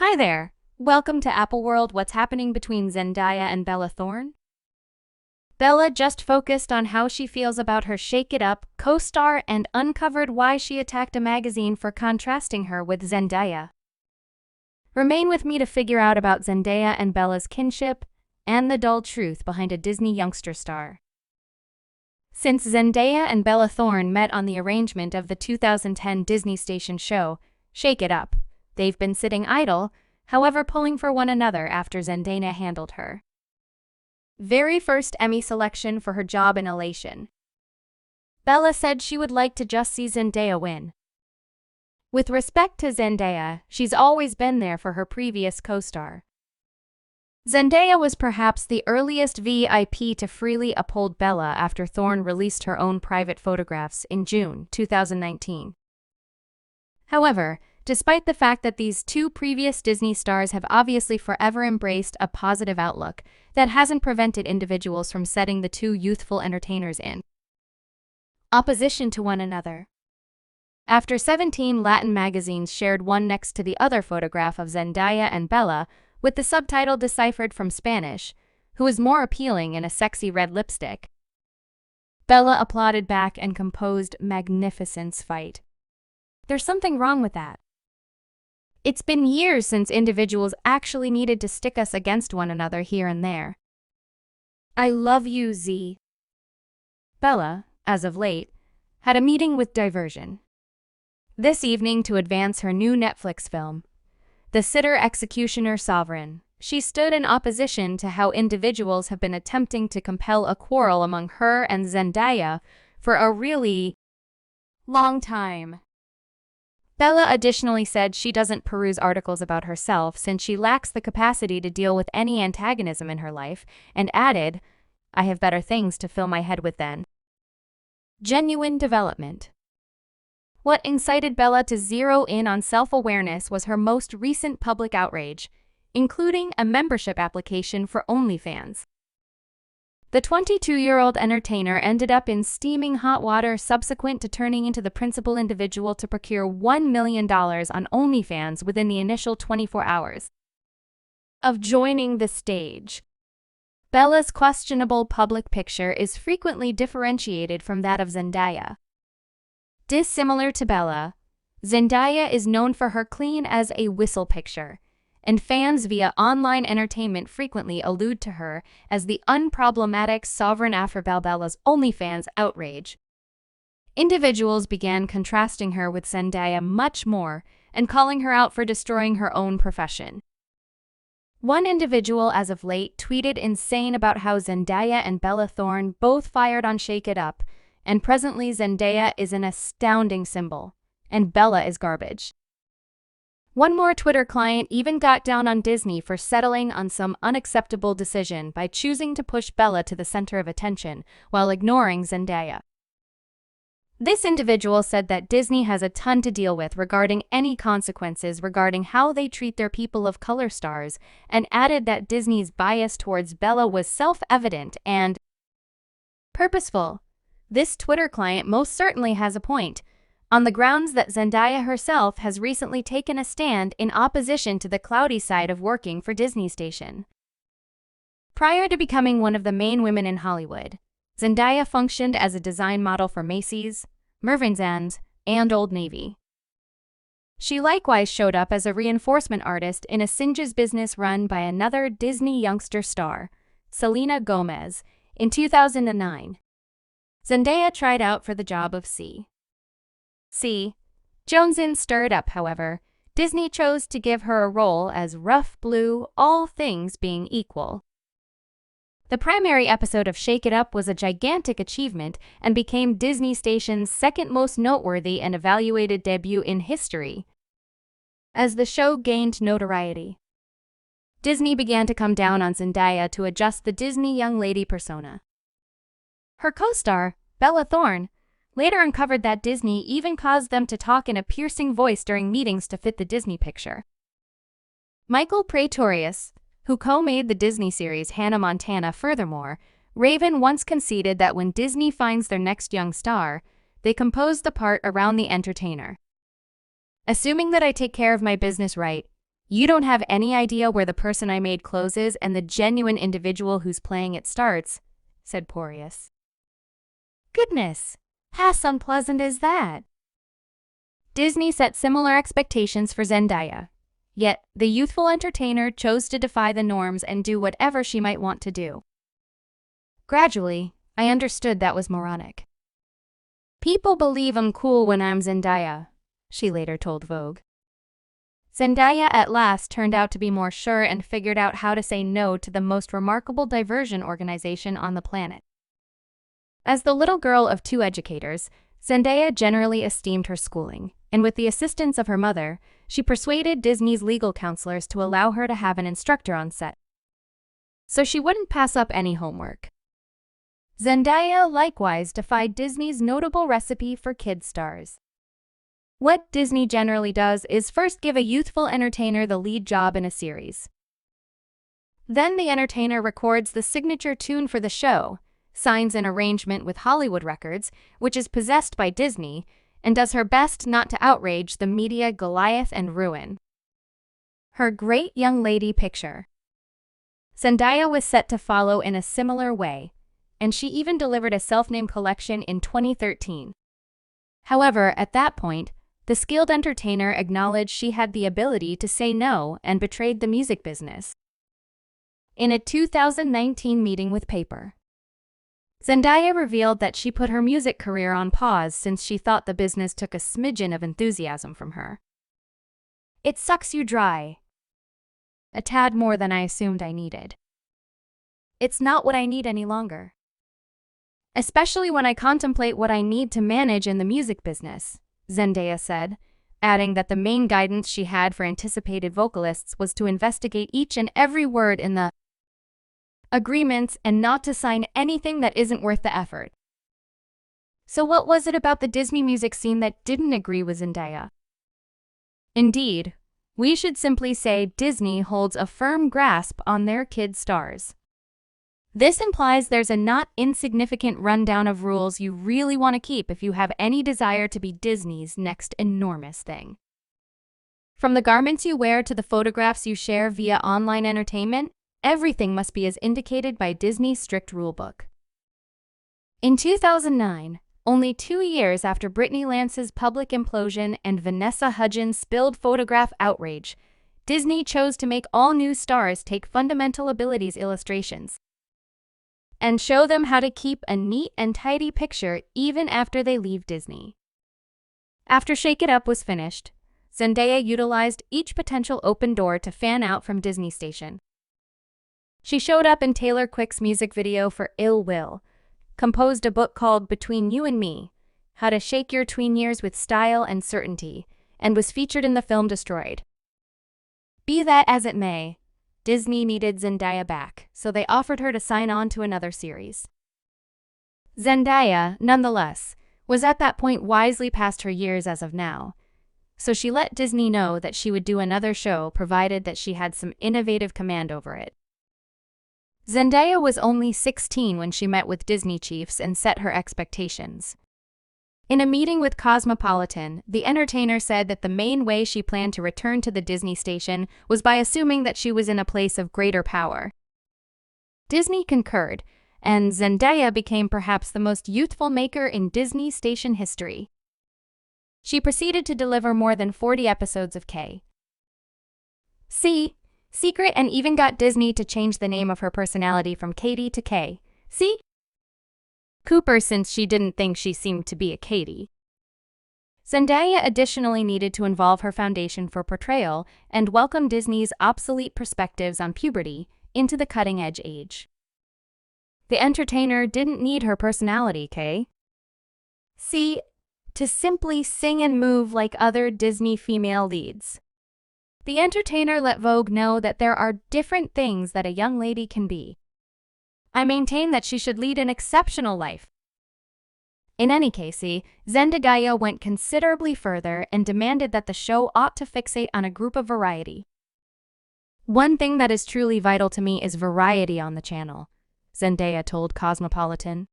Hi there! Welcome to Apple World. What's happening between Zendaya and Bella Thorne? Bella just focused on how she feels about her Shake It Up co-star and uncovered why she attacked a magazine for contrasting her with Zendaya. Remain with me to figure out about Zendaya and Bella's kinship and the dull truth behind a Disney youngster star. Since Zendaya and Bella Thorne met on the arrangement of the 2010 Disney station show, Shake It Up, they've been sitting idle, however pulling for one another after Zendaya handled her very first Emmy selection for her job in Elation. Bella said she would like to just see Zendaya win. With respect to Zendaya, she's always been there for her previous co-star. Zendaya was perhaps the earliest VIP to freely uphold Bella after Thorne released her own private photographs in June 2019. However, despite the fact that these two previous Disney stars have obviously forever embraced a positive outlook, that hasn't prevented individuals from setting the two youthful entertainers in opposition to one another. After 17 Latin magazines shared one next to the other photograph of Zendaya and Bella, with the subtitle deciphered from Spanish, "Who is more appealing in a sexy red lipstick?" Bella applauded back and composed, "Magnificence fight. There's something wrong with that. It's been years since individuals actually needed to stick us against one another here and there. I love you, Z." Bella, as of late, had a meeting with Diversion this evening to advance her new Netflix film, The Sitter Executioner Sovereign. She stood in opposition to how individuals have been attempting to compel a quarrel among her and Zendaya for a really long time. Bella additionally said she doesn't peruse articles about herself since she lacks the capacity to deal with any antagonism in her life, and added, "I have better things to fill my head with than genuine development." What incited Bella to zero in on self-awareness was her most recent public outrage, including a membership application for OnlyFans. The 22-year-old entertainer ended up in steaming hot water subsequent to turning into the principal individual to procure $1 million on OnlyFans within the initial 24 hours of joining the stage. Bella's questionable public picture is frequently differentiated from that of Zendaya. Dissimilar to Bella, Zendaya is known for her clean as a whistle picture, and fans via online entertainment frequently allude to her as the unproblematic sovereign after Bella's OnlyFans outrage. Individuals began contrasting her with Zendaya much more and calling her out for destroying her own profession. One individual as of late tweeted insane about how Zendaya and Bella Thorne both fired on Shake It Up, and presently Zendaya is an astounding symbol, and Bella is garbage. One more Twitter client even got down on Disney for settling on some unacceptable decision by choosing to push Bella to the center of attention while ignoring Zendaya. This individual said that Disney has a ton to deal with regarding any consequences regarding how they treat their people of color stars, and added that Disney's bias towards Bella was self-evident and purposeful. This Twitter client most certainly has a point, on the grounds that Zendaya herself has recently taken a stand in opposition to the cloudy side of working for Disney Station. Prior to becoming one of the main women in Hollywood, Zendaya functioned as a design model for Macy's, Mervyn's and Old Navy. She likewise showed up as a reinforcement artist in a Singe's business run by another Disney youngster star, Selena Gomez, in 2009. Zendaya tried out for the job of C. Jonesin stirred up, however, Disney chose to give her a role as Rough Blue, all things being equal. The primary episode of Shake It Up was a gigantic achievement and became Disney Station's second most noteworthy and evaluated debut in history. As the show gained notoriety, Disney began to come down on Zendaya to adjust the Disney young lady persona. Her co-star, Bella Thorne, later uncovered that Disney even caused them to talk in a piercing voice during meetings to fit the Disney picture. Michael Praetorius, who co-made the Disney series Hannah Montana, furthermore, Raven once conceded that when Disney finds their next young star, they compose the part around the entertainer. Assuming that I take care of my business right, You don't have any idea where the person I made closes and the genuine individual who's playing it starts, said Porteous. Goodness, how unpleasant is that? Disney set similar expectations for Zendaya. Yet, the youthful entertainer chose to defy the norms and do whatever she might want to do. Gradually, I understood that was moronic. People believe I'm cool when I'm Zendaya, she later told Vogue. Zendaya at last turned out to be more sure and figured out how to say no to the most remarkable diversion organization on the planet. As the little girl of two educators, Zendaya generally esteemed her schooling, and with the assistance of her mother, she persuaded Disney's legal counselors to allow her to have an instructor on set, so she wouldn't pass up any homework. Zendaya likewise defied Disney's notable recipe for kid stars. What Disney generally does is first give a youthful entertainer the lead job in a series. Then the entertainer records the signature tune for the show, signs an arrangement with Hollywood Records, which is possessed by Disney, and does her best not to outrage the media Goliath and ruin her great young lady picture. Zendaya was set to follow in a similar way, and she even delivered a self-named collection in 2013. However, at that point, the skilled entertainer acknowledged she had the ability to say no and betrayed the music business. In a 2019 meeting with Paper, Zendaya revealed that she put her music career on pause since she thought the business took a smidgen of enthusiasm from her. It sucks you dry. A tad more than I assumed I needed. It's not what I need any longer. Especially when I contemplate what I need to manage in the music business, Zendaya said, adding that the main guidance she had for anticipated vocalists was to investigate each and every word in the agreements and not to sign anything that isn't worth the effort. So what was it about the Disney music scene that didn't agree with Zendaya? Indeed, we should simply say Disney holds a firm grasp on their kid stars. This implies there's a not insignificant rundown of rules you really want to keep if you have any desire to be Disney's next enormous thing. From the garments you wear to the photographs you share via online entertainment, everything must be as indicated by Disney's strict rulebook. In 2009, only 2 years after Brittany Lance's public implosion and Vanessa Hudgens' spilled photograph outrage, Disney chose to make all new stars take fundamental abilities illustrations and show them how to keep a neat and tidy picture even after they leave Disney. After Shake It Up was finished, Zendaya utilized each potential open door to fan out from Disney Station. She showed up in Taylor Quick's music video for Ill Will, composed a book called Between You and Me, How to Shake Your Tween Years with Style and Certainty, and was featured in the film Destroyed. Be that as it may, Disney needed Zendaya back, so they offered her to sign on to another series. Zendaya, nonetheless, was at that point wisely past her years as of now, so she let Disney know that she would do another show provided that she had some innovative command over it. Zendaya was only 16 when she met with Disney chiefs and set her expectations. In a meeting with Cosmopolitan, the entertainer said that the main way she planned to return to the Disney Station was by assuming that she was in a place of greater power. Disney concurred, and Zendaya became perhaps the most youthful maker in Disney Station history. She proceeded to deliver more than 40 episodes of K.C. Secret and even got Disney to change the name of her personality from Katie to K.C. Cooper since she didn't think she seemed to be a Katie. Zendaya additionally needed to involve her foundation for portrayal and welcome Disney's obsolete perspectives on puberty into the cutting-edge age. The entertainer didn't need her personality, K.C. to simply sing and move like other Disney female leads. The entertainer let Vogue know that there are different things that a young lady can be. I maintain that she should lead an exceptional life. In any case, Zendaya went considerably further and demanded that the show ought to fixate on a group of variety. One thing that is truly vital to me is variety on the channel, Zendaya told Cosmopolitan.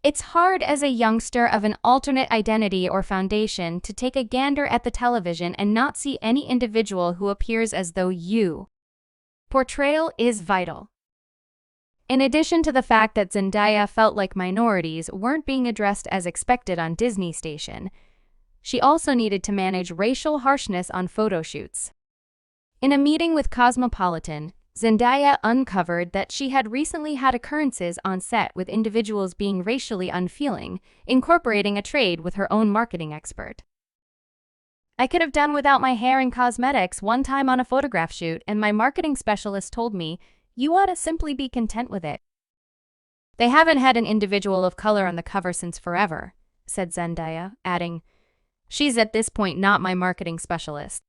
It's hard as a youngster of an alternate identity or foundation to take a gander at the television and not see any individual who appears as though you. Portrayal is vital. In addition to the fact that Zendaya felt like minorities weren't being addressed as expected on Disney Station, she also needed to manage racial harshness on photo shoots. In a meeting with Cosmopolitan, Zendaya uncovered that she had recently had occurrences on set with individuals being racially unfeeling, incorporating a trade with her own marketing expert. "I could have done without my hair and cosmetics one time on a photograph shoot, and my marketing specialist told me, you ought to simply be content with it. They haven't had an individual of color on the cover since forever," said Zendaya, adding, "She's at this point not my marketing specialist."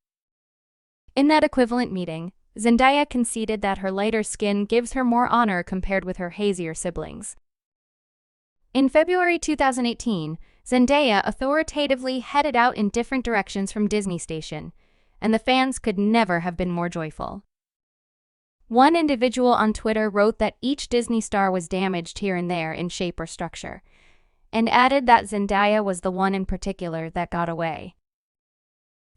In that equivalent meeting, Zendaya conceded that her lighter skin gives her more honor compared with her hazier siblings. In February 2018, Zendaya authoritatively headed out in different directions from Disney Station, and the fans could never have been more joyful. One individual on Twitter wrote that each Disney star was damaged here and there in shape or structure, and added that Zendaya was the one in particular that got away.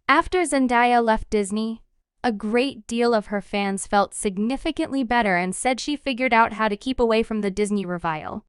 After Zendaya left Disney, a great deal of her fans felt significantly better and said she figured out how to keep away from the Disney revile.